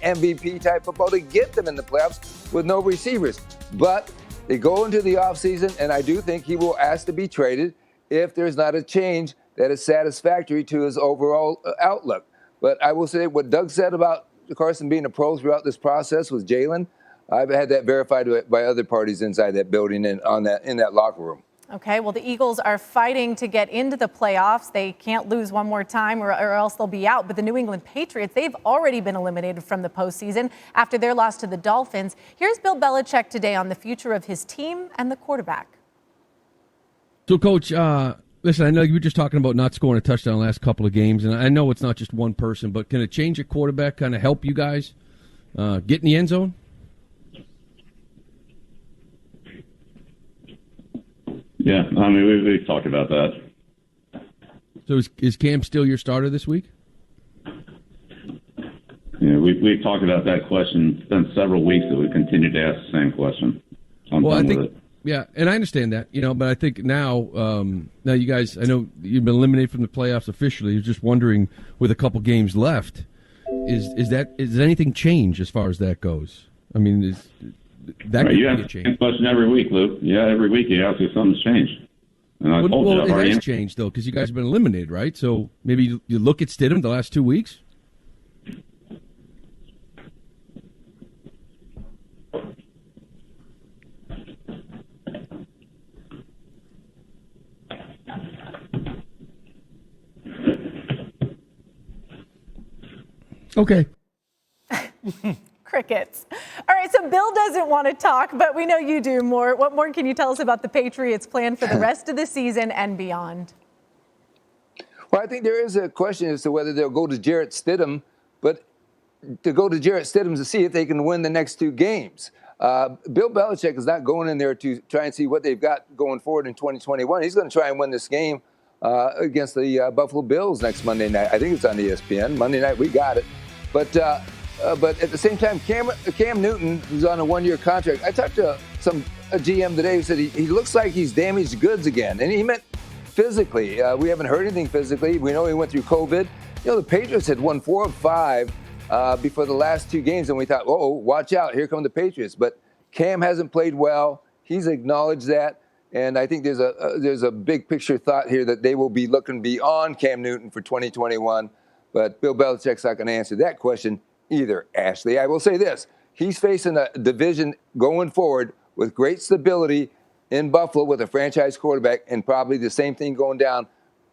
MVP type football to get them in the playoffs with no receivers. But they go into the offseason, and I do think he will ask to be traded if there's not a change that is satisfactory to his overall outlook. But I will say what Doug said about Carson being a pro throughout this process with Jalen, I've had that verified by other parties inside that building and in that locker room. Okay, well, the Eagles are fighting to get into the playoffs. They can't lose one more time or else they'll be out. But the New England Patriots, they've already been eliminated from the postseason after their loss to the Dolphins. Here's Bill Belichick today on the future of his team and the quarterback. So, Coach, listen, I know you were just talking about not scoring a touchdown the last couple of games, and I know it's not just one person, but can a change at quarterback kind of help you guys get in the end zone? Yeah, I mean, we've talked about that. So is Cam still your starter this week? Yeah, we've talked about that question. It's been several weeks that we continue to ask the same question. Well, I think, yeah, and I understand that, but I think now you guys, I know you've been eliminated from the playoffs officially. You're just wondering, with a couple games left, is anything change as far as that goes? I mean, that could be a change. You ask the question every week, Luke. Yeah, every week you ask if something's changed. And I told you I've already. It has changed, though, because you guys have been eliminated, right? So maybe you look at Stidham the last 2 weeks? Okay. Crickets. All right, so Bill doesn't want to talk, but we know you do more. What more can you tell us about the Patriots' plan for the rest of the season and beyond? Well, I think there is a question as to whether they'll go to Jarrett Stidham, but to go to Jarrett Stidham to see if they can win the next two games. Bill Belichick is not going in there to try and see what they've got going forward in 2021. He's going to try and win this game against the Buffalo Bills next Monday night. I think it's on ESPN. Monday night, we got it. But at the same time, Cam Newton, who's on a one-year contract, I talked to a GM today who said he looks like he's damaged goods again. And he meant physically. We haven't heard anything physically. We know he went through COVID. The Patriots had won 4 of 5 before the last 2 games, and we thought, oh, watch out, here come the Patriots. But Cam hasn't played well. He's acknowledged that. And I think there's a big picture thought here that they will be looking beyond Cam Newton for 2021. But Bill Belichick's not going to answer that question either, Ashley. I will say this. He's facing a division going forward with great stability in Buffalo with a franchise quarterback, and probably the same thing going down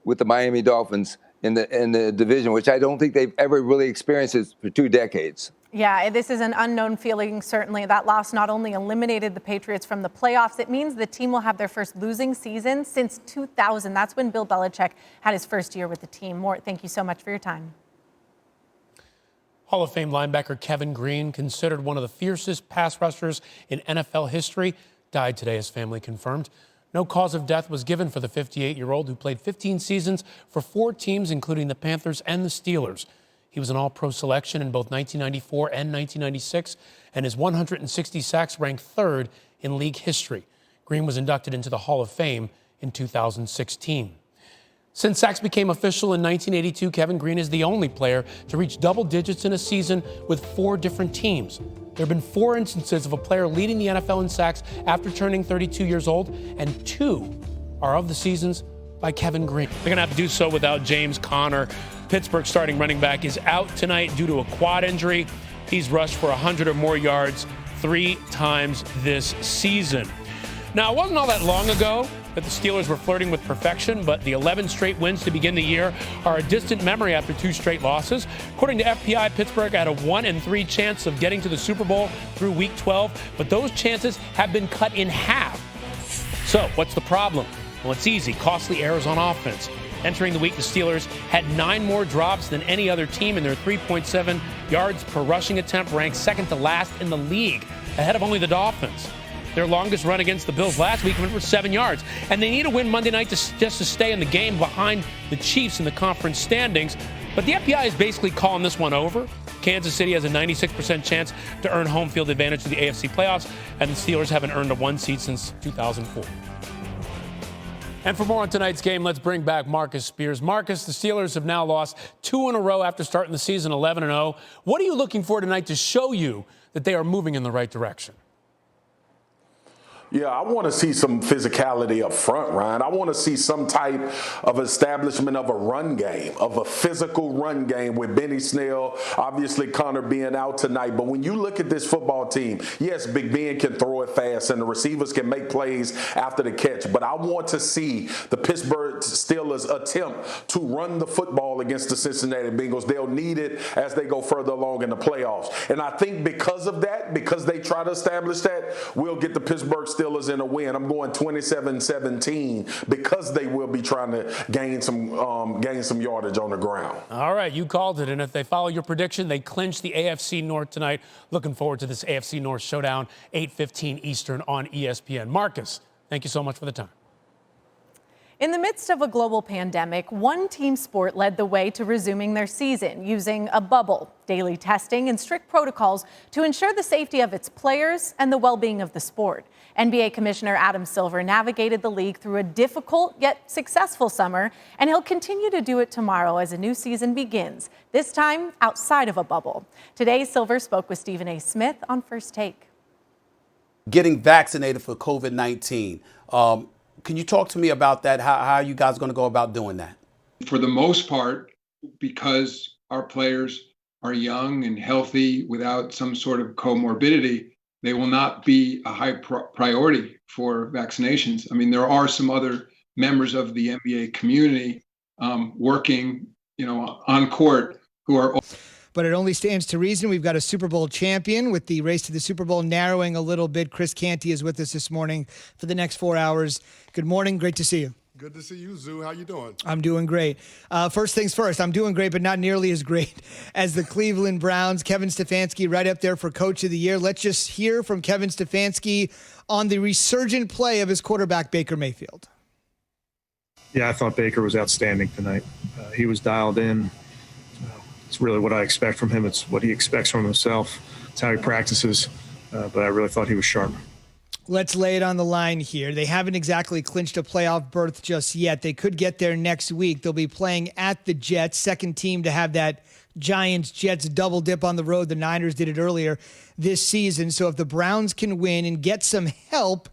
with the Miami Dolphins in the division, which I don't think they've ever really experienced for 2 decades. Yeah, this is an unknown feeling, certainly. That loss not only eliminated the Patriots from the playoffs, it means the team will have their first losing season since 2000. That's when Bill Belichick had his first year with the team. Mort, thank you so much for your time. Hall of Fame linebacker Kevin Greene, considered one of the fiercest pass rushers in NFL history, died today, his family confirmed. No cause of death was given for the 58-year-old who played 15 seasons for 4 teams, including the Panthers and the Steelers. He was an all-pro selection in both 1994 and 1996, and his 160 sacks ranked 3rd in league history. Greene was inducted into the Hall of Fame in 2016. Since sacks became official in 1982, Kevin Greene is the only player to reach double digits in a season with 4 different teams. There have been 4 instances of a player leading the NFL in sacks after turning 32 years old, and 2 are of the seasons by Kevin Greene. They're going to have to do so without James Conner. Pittsburgh starting running back is out tonight due to a quad injury. He's rushed for 100 or more yards 3 times this season. Now, it wasn't all that long ago that the Steelers were flirting with perfection, but the 11 straight wins to begin the year are a distant memory after 2 straight losses. According to FPI, Pittsburgh had a 1-3 chance of getting to the Super Bowl through Week 12, but those chances have been cut in half. So, what's the problem? Well, it's easy. Costly errors on offense. Entering the week, the Steelers had 9 more drops than any other team, and their 3.7 yards per rushing attempt ranked second to last in the league, ahead of only the Dolphins. Their longest run against the Bills last week went for 7 yards, and they need a win Monday night just to stay in the game behind the Chiefs in the conference standings. But the FBI is basically calling this one over. Kansas City has a 96% chance to earn home field advantage to the AFC playoffs, and the Steelers haven't earned a 1 seed since 2004. And for more on tonight's game, let's bring back Marcus Spears. Marcus, the Steelers have now lost 2 in a row after starting the season 11-0. What are you looking for tonight to show you that they are moving in the right direction? Yeah, I want to see some physicality up front, Ryan. I want to see some type of establishment of a run game, of a physical run game with Benny Snell, obviously Connor being out tonight. But when you look at this football team, yes, Big Ben can throw it fast and the receivers can make plays after the catch. But I want to see the Pittsburgh Steelers attempt to run the football against the Cincinnati Bengals. They'll need it as they go further along in the playoffs. And I think because of that, because they try to establish that, we'll get the Pittsburgh Steelers in a win. I'm going 27-17 because they will be trying to gain some yardage on the ground. All right, you called it. And if they follow your prediction, they clinch the AFC North tonight. Looking forward to this AFC North showdown, 8:15 Eastern on ESPN. Marcus, thank you so much for the time. In the midst of a global pandemic, one team sport led the way to resuming their season using a bubble, daily testing, and strict protocols to ensure the safety of its players and the well-being of the sport. NBA Commissioner Adam Silver navigated the league through a difficult yet successful summer, and he'll continue to do it tomorrow as a new season begins, this time outside of a bubble. Today, Silver spoke with Stephen A. Smith on First Take. Getting vaccinated for COVID-19. Can you talk to me about that? How are you guys going to go about doing that? For the most part, because our players are young and healthy without some sort of comorbidity, they will not be a high priority for vaccinations. I mean, there are some other members of the NBA community working, on court who are. But it only stands to reason. We've got a Super Bowl champion with the race to the Super Bowl narrowing a little bit. Chris Canty is with us this morning for the next 4 hours. Good morning. Great to see you. Good to see you, Zoo. How you doing? I'm doing great. First things first, I'm doing great, but not nearly as great as the Cleveland Browns. Kevin Stefanski right up there for Coach of the Year. Let's just hear from Kevin Stefanski on the resurgent play of his quarterback, Baker Mayfield. Yeah, I thought Baker was outstanding tonight. He was dialed in. It's really what I expect from him. It's what he expects from himself. It's how he practices. But I really thought he was sharp. Let's lay it on the line here. They haven't exactly clinched a playoff berth just yet. They could get there next week. They'll be playing at the Jets, second team to have that Giants-Jets double dip on the road. The Niners did it earlier this season. So if the Browns can win and get some help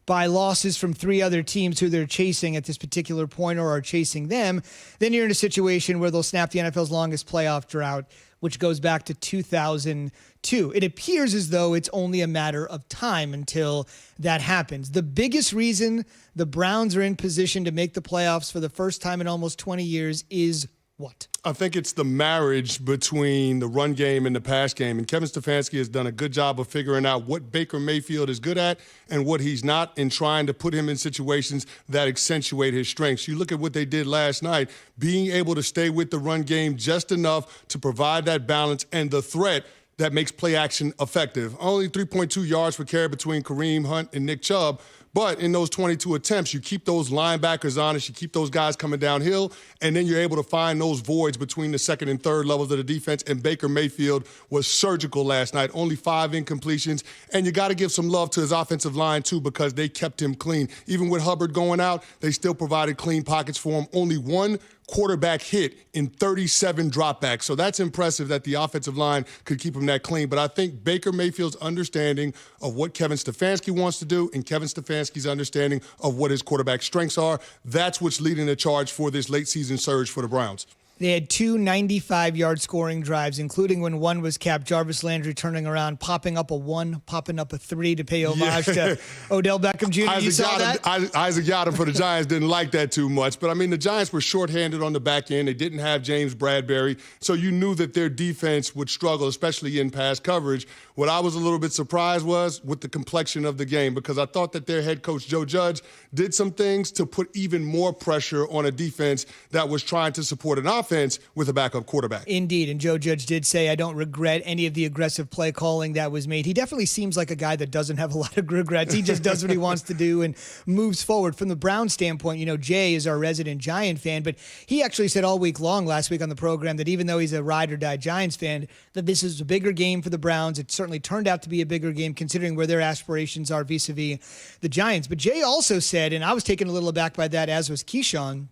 by losses from 3 other teams who they're chasing at this particular point or are chasing them, then you're in a situation where they'll snap the NFL's longest playoff drought, which goes back to 2002. It appears as though it's only a matter of time until that happens. The biggest reason the Browns are in position to make the playoffs for the first time in almost 20 years is what? I think it's the marriage between the run game and the pass game. And Kevin Stefanski has done a good job of figuring out what Baker Mayfield is good at and what he's not, and trying to put him in situations that accentuate his strengths. You look at what they did last night, being able to stay with the run game just enough to provide that balance and the threat that makes play action effective. Only 3.2 yards per carry between Kareem Hunt and Nick Chubb. But in those 22 attempts, you keep those linebackers honest, you keep those guys coming downhill, and then you're able to find those voids between the second and third levels of the defense. And Baker Mayfield was surgical last night, only 5 incompletions. And you got to give some love to his offensive line, too, because they kept him clean. Even with Hubbard going out, they still provided clean pockets for him. Only 1 quarterback hit in 37 dropbacks. So that's impressive that the offensive line could keep him that clean. But I think Baker Mayfield's understanding of what Kevin Stefanski wants to do and Kevin Stefanski's understanding of what his quarterback strengths are, that's what's leading the charge for this late season surge for the Browns. They had 2 95-yard scoring drives, including when one was capped, Jarvis Landry turning around, popping up a 1, popping up a 3 to pay homage to Odell Beckham Jr. You saw that? Isaac Yadam for the Giants didn't like that too much. But, I mean, the Giants were shorthanded on the back end. They didn't have James Bradbury. So you knew that their defense would struggle, especially in pass coverage. What I was a little bit surprised was with the complexion of the game, because I thought that their head coach, Joe Judge, did some things to put even more pressure on a defense that was trying to support an offense offense with a backup quarterback. Indeed. And Joe Judge did say, I don't regret any of the aggressive play calling that was made. He definitely seems like a guy that doesn't have a lot of regrets. He just does what he wants to do and moves forward. From the Browns standpoint, Jay is our resident Giant fan, but he actually said all week long last week on the program that even though he's a ride or die Giants fan, that this is a bigger game for the Browns. It certainly turned out to be a bigger game considering where their aspirations are vis-a-vis the Giants. But Jay also said, and I was taken a little aback by that, as was Keyshawn,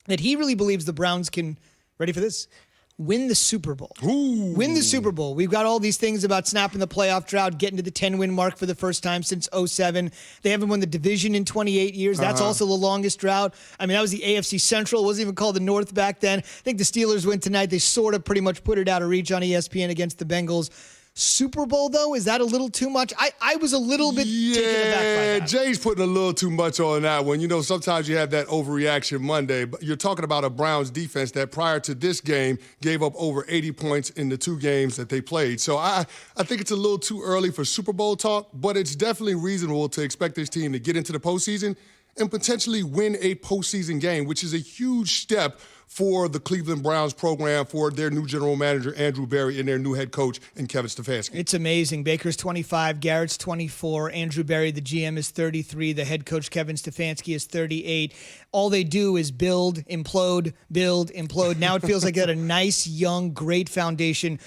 that he really believes the Browns can, ready for this, win the Super Bowl. Ooh. Win the Super Bowl. We've got all these things about snapping the playoff drought, getting to the 10-win mark for the first time since 2007. They haven't won the division in 28 years. That's also the longest drought. I mean, that was the AFC Central. It wasn't even called the North back then. I think the Steelers win tonight. They sort of pretty much put it out of reach on ESPN against the Bengals. Super Bowl, though, is that a little too much? I was a little bit taken aback by that. Jay's putting a little too much on that one. Sometimes you have that overreaction Monday, but you're talking about a Browns defense that prior to this game gave up over 80 points in the 2 games that they played. So I think it's a little too early for Super Bowl talk, but it's definitely reasonable to expect this team to get into the postseason and potentially win a postseason game, which is a huge step for the Cleveland Browns program, for their new general manager, Andrew Berry, and their new head coach, and Kevin Stefanski. It's amazing. Baker's 25, Garrett's 24, Andrew Berry, the GM, is 33, the head coach, Kevin Stefanski, is 38. All they do is build, implode, build, implode. Now it feels like they got a nice, young, great foundation